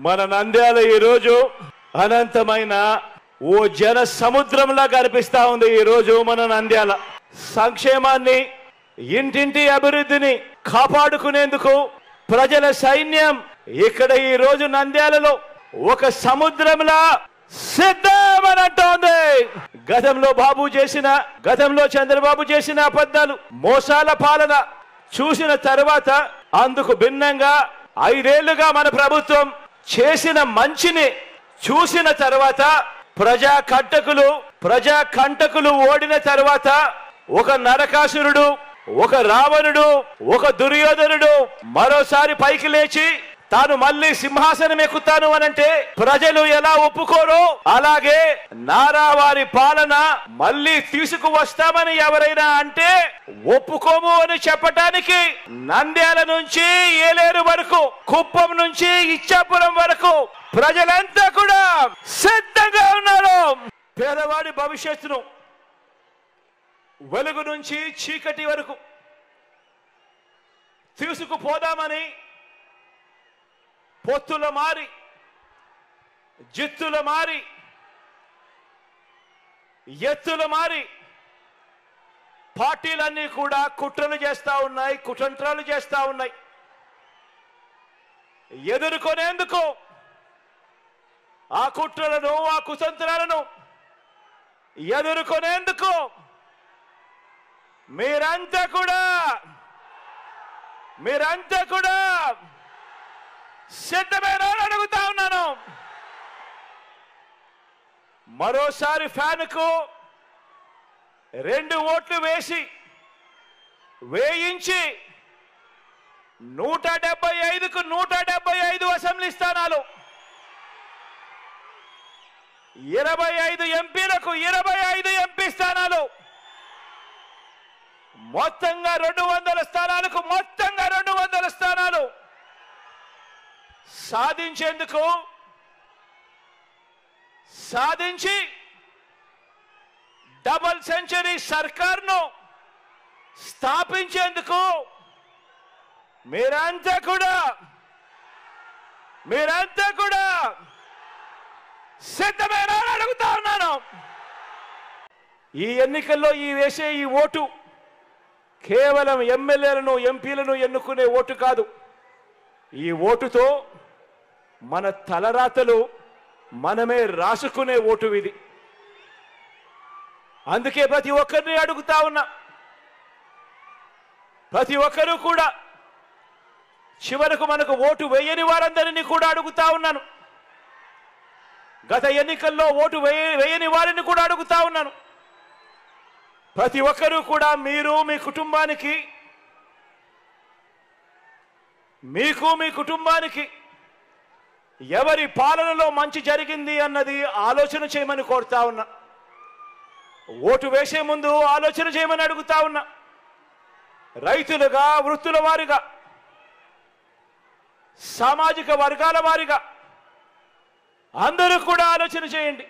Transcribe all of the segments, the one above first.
మన నంద్యాల ఈ రోజు అనంతమైన ఓ జన సముద్రంలా కనిపిస్తా ఉంది. ఈ రోజు మన నంద్యాల సంక్షేమాన్ని, ఇంటింటి అభివృద్ధిని కాపాడుకునేందుకు ప్రజల సైన్యం ఇక్కడ ఈ రోజు నంద్యాలలో ఒక సముద్రంలా సిద్ధమనంటోంది. గతంలో చంద్రబాబు చేసిన అబద్ధాలు, మోసాల పాలన చూసిన తర్వాత అందుకు భిన్నంగా 5 ఏళ్లుగా మన ప్రభుత్వం చేసిన మంచిని చూసిన తర్వాత ప్రజా కంటకులు ఓడిన తర్వాత ఒక నరకాసురుడు, ఒక రావణుడు, ఒక దుర్యోధనుడు మరోసారి పైకి లేచి తాను మళ్ళీ సింహాసనం ఎక్కుతాను అనంటే ప్రజలు ఎలా ఒప్పుకోరో అలాగే నారావారి పాలన మళ్ళీ తీసుకువస్తామని ఎవరైనా అంటే ఒప్పుకోము అని చెప్పటానికి నంద్యాల నుంచి ఏలేరు వరకు, కుప్పం నుంచి ఇచ్చాపురం వరకు ప్రజలంతా కూడా సిద్ధంగా ఉన్నారు. పేదవాడి భవిష్యత్తును వెలుగు నుంచి చీకటి వరకు తీసుకుపోదామని పొత్తుల మారి, జిత్తుల మారి, ఎత్తుల మారి పార్టీలన్నీ కూడా కుట్రలు చేస్తా ఉన్నాయి, కుతంత్రాలు చేస్తా ఉన్నాయి. ఎదుర్కొనేందుకు ఆ కుట్రలను, ఆ కుతంత్రాలను ఎదుర్కొనేందుకు మీరంతా కూడా సిద్ధమేనా అడుగుతా ఉన్నాను. మరోసారి ఫ్యాన్కు 2 ఓట్లు వేయించి 175కు 175 అసెంబ్లీ స్థానాలు, 25 ఎంపీలకు 25 ఎంపీ స్థానాలు, మొత్తంగా 200 స్థానాలకు మొత్తంగా 200 స్థానాలు సాధించి డబుల్ సెంచరీ సర్కార్ను స్థాపించేందుకు మీరంతా కూడా సిద్ధమేనా అడుగుతా ఉన్నాను. ఈ ఎన్నికల్లో వేసే ఈ ఓటు కేవలం ఎమ్మెల్యేలను, ఎంపీలను ఎన్నుకునే ఓటు కాదు. ఈ ఓటుతో మన తలరాతలు మనమే రాసుకునే ఓటు ఇది. అందుకే ప్రతి ఒక్కరిని అడుగుతా ఉన్నా, ప్రతి ఒక్కరూ కూడా చివరకు మనకు ఓటు వేయని వారందరినీ కూడా అడుగుతా ఉన్నాను. గత ఎన్నికల్లో ఓటు వేయని వారిని కూడా అడుగుతా ఉన్నాను. ప్రతి ఒక్కరూ కూడా మీరు మీ కుటుంబానికి ఎవరి పాలనలో మంచి జరిగింది అన్నది ఆలోచన చేయమని కోరుతా ఉన్నా. ఓటు వేసే ముందు ఆలోచన చేయమని అడుగుతా ఉన్నా. రైతులుగా, వృత్తుల వారిగా, సామాజిక వర్గాల వారిగా అందరూ కూడా ఆలోచన చేయండి.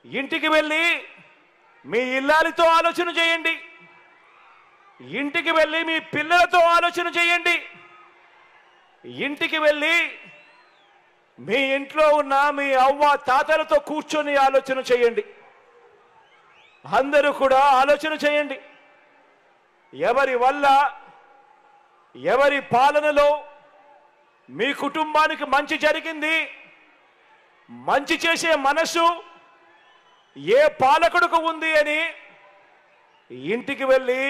ఇంటికి వెళ్ళి మీ ఇల్లాలితో ఆలోచన చేయండి. ఇంటికి వెళ్ళి మీ పిల్లలతో ఆలోచన చేయండి. ఇంటికి వెళ్ళి మీ ఇంట్లో ఉన్న మీ అవ్వ తాతలతో కూర్చొని ఆలోచన చేయండి. అందరూ కూడా ఆలోచన చేయండి. ఎవరి వల్ల, ఎవరి పాలనలో మీ కుటుంబానికి మంచి జరిగింది, మంచి చేసే మనసు ఏ పాలకుడికి ఉంది అని ఇంటికి వెళ్ళి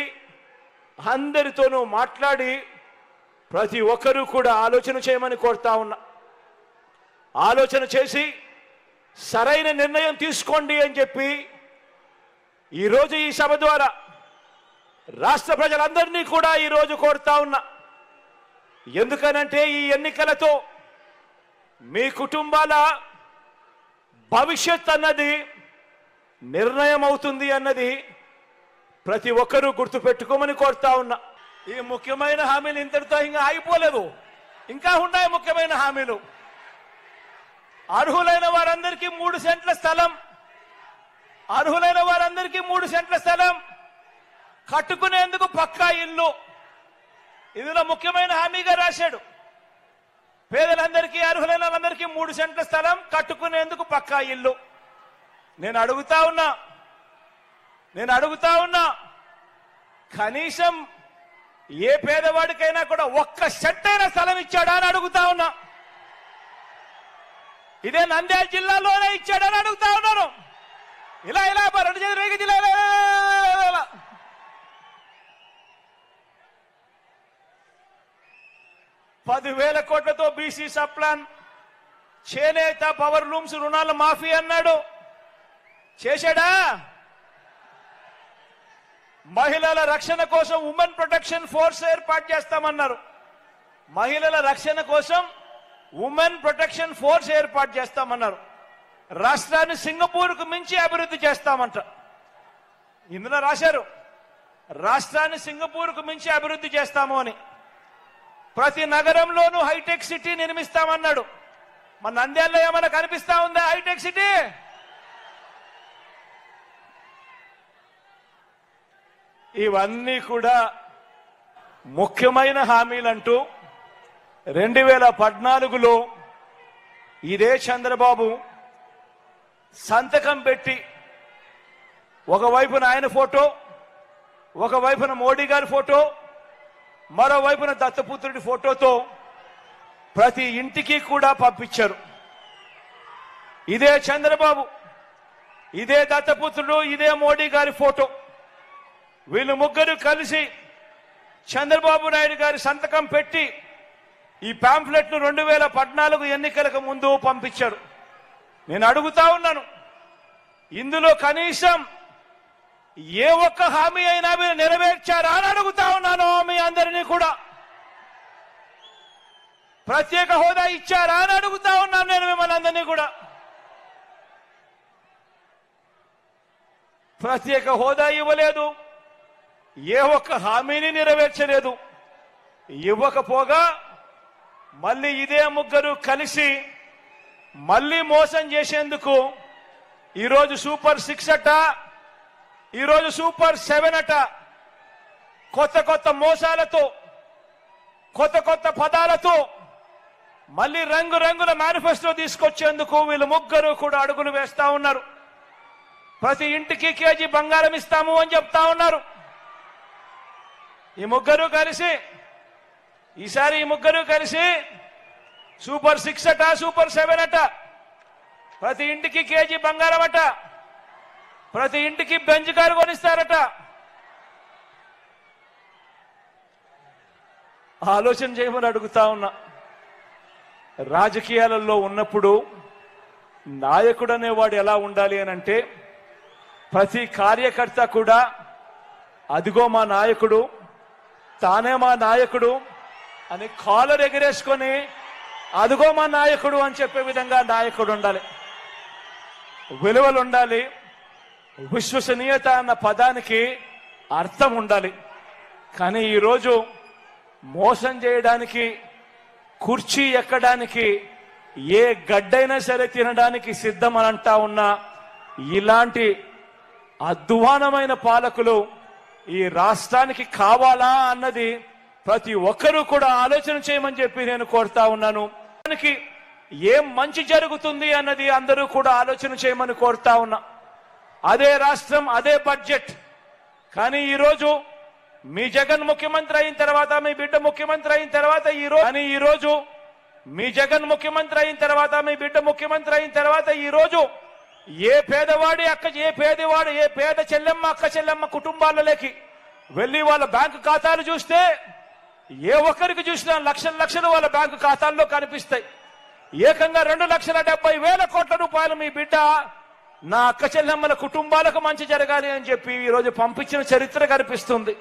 అందరితోనూ మాట్లాడి ప్రతి ఒక్కరూ కూడా ఆలోచన చేయమని కోరుతా ఉన్నా. ఆలోచన చేసి సరైన నిర్ణయం తీసుకోండి అని చెప్పి ఈరోజు ఈ సభ ద్వారా రాష్ట్ర ప్రజలందరినీ కూడా ఈరోజు కోరుతా ఉన్నా. ఎందుకనంటే ఈ ఎన్నికలతో మీ కుటుంబాల భవిష్యత్ అన్నది నిర్ణయం అవుతుంది అన్నది ప్రతి ఒక్కరూ గుర్తుపెట్టుకోమని కోరుతా ఉన్నా. ఈ ముఖ్యమైన హామీలు ఇంతటితో ఇంకా ఆగిపోలేదు, ఇంకా ఉన్నాయి ముఖ్యమైన హామీలు. అర్హులైన వారందరికీ 3 సెంట్ల స్థలం, అర్హులైన వారందరికీ 3 సెంట్ల స్థలం, కట్టుకునేందుకు పక్కా ఇల్లు, ఇందులో ముఖ్యమైన హామీగా రాశాడు. పేదలందరికీ అర్హులైన వాళ్ళందరికీ 3 సెంట్ల స్థలం కట్టుకునేందుకు పక్కా ఇల్లు. నేను అడుగుతా ఉన్నా కనీసం ఏ పేదవాడికైనా కూడా 1 సెంట్ అయినా స్థలం ఇచ్చాడా అని అడుగుతా ఉన్నా. ఇదే నంద్యాల జిల్లాలోనే ఇచ్చాడని అడుగుతా ఉన్నాను. ఇలా 2 జిల్లా 10,000 కోట్లతో బీసీ సబ్ ప్లాన్, చేనేత, పవర్ లూమ్స్ రుణాల మాఫీ అన్నాడు. చేశాడా? మహిళల రక్షణ కోసం ఉమెన్ ప్రొటెక్షన్ ఫోర్స్ ఏర్పాటు చేస్తామన్నారు. మహిళల రక్షణ కోసం ఉమెన్ ప్రొటెక్షన్ ఫోర్స్ ఏర్పాటు చేస్తామన్నారు. రాష్ట్రాన్ని సింగపూర్కు మించి అభివృద్ధి చేస్తామంట. ఇందులో రాశారు రాష్ట్రాన్ని సింగపూర్కు మించి అభివృద్ధి చేస్తాము అని. ప్రతి నగరంలోనూ హైటెక్ సిటీ నిర్మిస్తామన్నాడు. మన నంద్యాలలో ఏమైనా కనిపిస్తా ఉందా హైటెక్ సిటీ? ఇవన్నీ కూడా ముఖ్యమైన హామీలంటూ 2014లో ఇదే చంద్రబాబు సంతకం పెట్టి ఒకవైపున ఆయన ఫోటో, ఒకవైపున మోడీ గారి ఫోటో, మరోవైపున దత్తపుత్రుడి ఫోటోతో ప్రతి ఇంటికి కూడా పంపించారు. ఇదే చంద్రబాబు, ఇదే దత్తపుత్రుడు, ఇదే మోడీ గారి ఫోటో, వీళ్ళు ముగ్గురు కలిసి చంద్రబాబు నాయుడు గారి సంతకం పెట్టి ఈ పాంఫ్లెట్ ను 2014 ఎన్నికలకు ముందు పంపించారు. నేను అడుగుతా ఉన్నాను, ఇందులో కనీసం ఏ ఒక్క హామీ అయినా మీరు నెరవేర్చారా అని అడుగుతా ఉన్నాను మీ అందరినీ కూడా. ప్రత్యేక హోదా ఇచ్చారా అని అడుగుతా ఉన్నాను నేను మిమ్మల్ని అందరినీ కూడా. ప్రత్యేక హోదా ఇవ్వలేదు, ఏ ఒక్క హామీని నెరవేర్చలేదు. ఇవ్వకపోగా మళ్ళీ ఇదే ముగ్గురు కలిసి మళ్ళీ మోసం చేసేందుకు ఈరోజు సూపర్ 6 అట, ఈరోజు సూపర్ 7 అట, కొత్త కొత్త మోసాలతో, కొత్త కొత్త పదాలతో మళ్ళీ రంగురంగుల మేనిఫెస్టో తీసుకొచ్చేందుకు వీళ్ళు ముగ్గురు కూడా అడుగులు వేస్తా ఉన్నారు. ప్రతి ఇంటికి కేజీ బంగారం ఇస్తాము అని చెప్తా ఉన్నారు. ఈ ముగ్గురు కలిసి సూపర్ 6 అట, సూపర్ 7 అట, ప్రతి ఇంటికి కేజీ బంగారం అట, ప్రతి ఇంటికి బెంచ్ కారు కొనిస్తారట. ఆలోచన చేయమని అడుగుతా ఉన్నా. రాజకీయాలలో ఉన్నప్పుడు నాయకుడు అనేవాడు ఎలా ఉండాలి అని అంటే, ప్రతి కార్యకర్త కూడా అదిగో మా నాయకుడు, తానే మా నాయకుడు అని కాలర్ ఎగరేసుకొని అదిగో మా నాయకుడు అని చెప్పే విధంగా నాయకుడు ఉండాలి. విలువలు ఉండాలి, విశ్వసనీయత అన్న పదానికి అర్థం ఉండాలి. కానీ ఈరోజు మోసం చేయడానికి, కుర్చీ ఎక్కడానికి, ఏ గడ్డైనా సరే తినడానికి సిద్ధం అని అంటా ఉన్న ఇలాంటి అధ్వానమైన పాలకులు ఈ రాష్ట్రానికి కావాలా అన్నది ప్రతి ఒక్కరూ కూడా ఆలోచన చేయమని చెప్పి నేను కోరుతా ఉన్నాను. దానికి ఏం మంచి జరుగుతుంది అన్నది అందరూ కూడా ఆలోచన చేయమని కోరుతా ఉన్నా. అదే రాష్ట్రం, అదే బడ్జెట్. కానీ ఈరోజు మీ జగన్ ముఖ్యమంత్రి అయిన తర్వాత, మీ బిడ్డ ముఖ్యమంత్రి అయిన తర్వాత ఈరోజు ఏ పేదవాడి ఏ పేద చెల్లెమ్మ, అక్క చెల్లెమ్మ కుటుంబాలలోకి వెళ్ళి వాళ్ళ బ్యాంకు ఖాతాలు చూస్తే ఏ ఒక్కరికి చూసినా లక్షల లక్షలు వాళ్ళ బ్యాంకు ఖాతాల్లో కనిపిస్తాయి. ఏకంగా 2,70,000 కోట్ల రూపాయలు మీ బిడ్డ నా అక్క చెల్లెమ్మల కుటుంబాలకు మంచి జరగాలి అని చెప్పి ఈరోజు పంపించిన చరిత్ర కనిపిస్తుంది.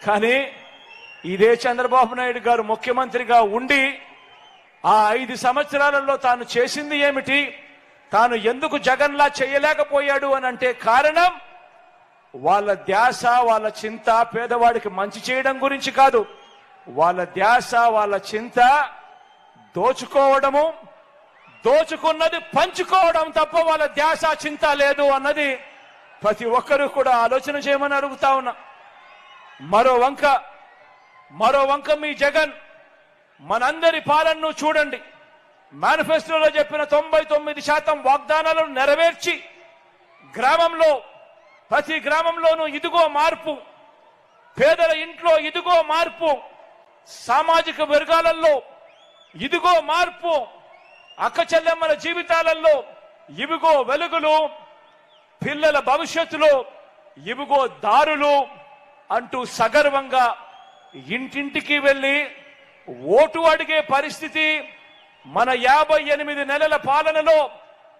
కానీ ఇదే చంద్రబాబు నాయుడు గారు ముఖ్యమంత్రిగా ఉండి ఆ 5 సంవత్సరాలలో తాను చేసింది ఏమిటి, తాను ఎందుకు జగన్లా చేయలేకపోయాడు అని అంటే కారణం వాళ్ళ ధ్యాస, వాళ్ళ చింత పేదవాడికి మంచి చేయడం గురించి కాదు. వాళ్ళ ధ్యాస, వాళ్ళ చింత దోచుకోవడము, దోచుకున్నది పంచుకోవడం తప్ప వాళ్ళ ధ్యాస, చింత లేదు అన్నది ప్రతి ఒక్కరూ కూడా ఆలోచన చేయమని అడుగుతా ఉన్నా. మరో వంక మీ జగన్ మనందరి పాలనను చూడండి. మేనిఫెస్టోలో చెప్పిన 99% వాగ్దానాలను నెరవేర్చి గ్రామంలో ప్రతి గ్రామంలోనూ ఇదిగో మార్పు, పేదల ఇంట్లో ఇదిగో మార్పు, సామాజిక వర్గాలలో ఇదిగో మార్పు, అక్క చెల్లెమ్మల జీవితాలలో ఇవిగో వెలుగులు, పిల్లల భవిష్యత్తులో ఇవిగో దారులు అంటూ సగర్వంగా ఇంటింటికి వెళ్ళి ఓటు అడిగే పరిస్థితి మన 58 నెలల పాలనలో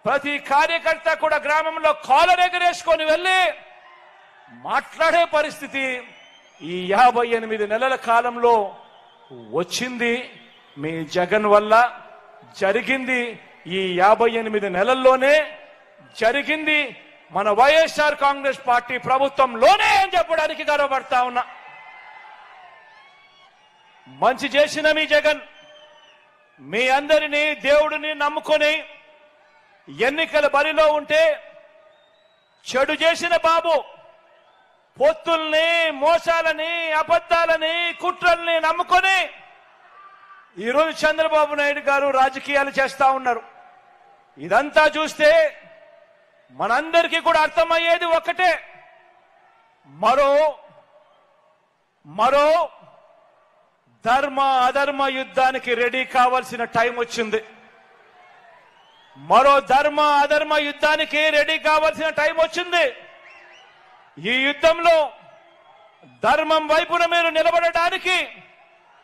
ప్రతి కార్యకర్త కూడా గ్రామంలో కాలర్ ఎగరేసుకొని వెళ్ళి మాట్లాడే పరిస్థితి ఈ 58 నెలల కాలంలో వచ్చింది మీ జగన్ వల్ల. జరిగింది ఈ 58 నెలల్లోనే జరిగింది మన వైఎస్ఆర్ కాంగ్రెస్ పార్టీ ప్రభుత్వంలోనే అని చెప్పడానికి గర్వపడతా ఉన్నా. మంచి చేసిన మీ జగన్ మీ అందరినీ దేవుడిని నమ్ముకొని ఎన్నికల బరిలో ఉంటే చెడు చేసిన బాబు పొత్తుల్ని, మోసాలని, అబద్ధాలని, కుట్రల్ని నమ్ముకొని ఈరోజు చంద్రబాబు నాయుడు గారు రాజకీయాలు చేస్తా ఉన్నారు. ఇదంతా చూస్తే మనందరికీ కూడా అర్థమయ్యేది ఒక్కటే, మరో ధర్మ అధర్మ యుద్ధానికి రెడీ కావాల్సిన టైం వచ్చింది. మరో ధర్మ అధర్మ యుద్ధానికి రెడీ కావాల్సిన టైం వచ్చింది. ఈ యుద్ధంలో ధర్మం వైపున మీరు నిలబడడానికి,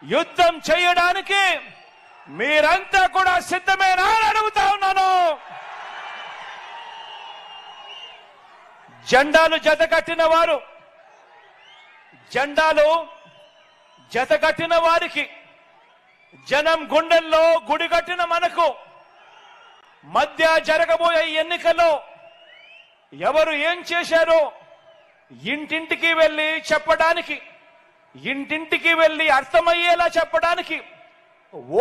యుద్ధం చేయడానికి మీరంతా కూడా సిద్ధమేనా అని అడుగుతా ఉన్నాను. జెండాలు జతకట్టిన వారికి, జనం గుండెల్లో గుడి కట్టిన మనకు మధ్య జరగబోయే ఎన్నికల్లో ఎవరు ఏం చేశారో ఇంటింటికి వెళ్ళి చెప్పడానికి, ఇంటింటికి వెళ్ళి అర్థమయ్యేలా చెప్పడానికి,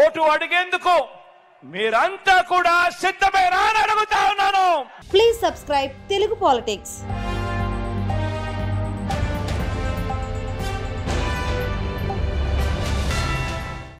ఓటు అడిగేందుకు మీరంతా కూడా సిద్ధమేనా అని అడుగుతా ఉన్నాను. Please subscribe Telugu politics.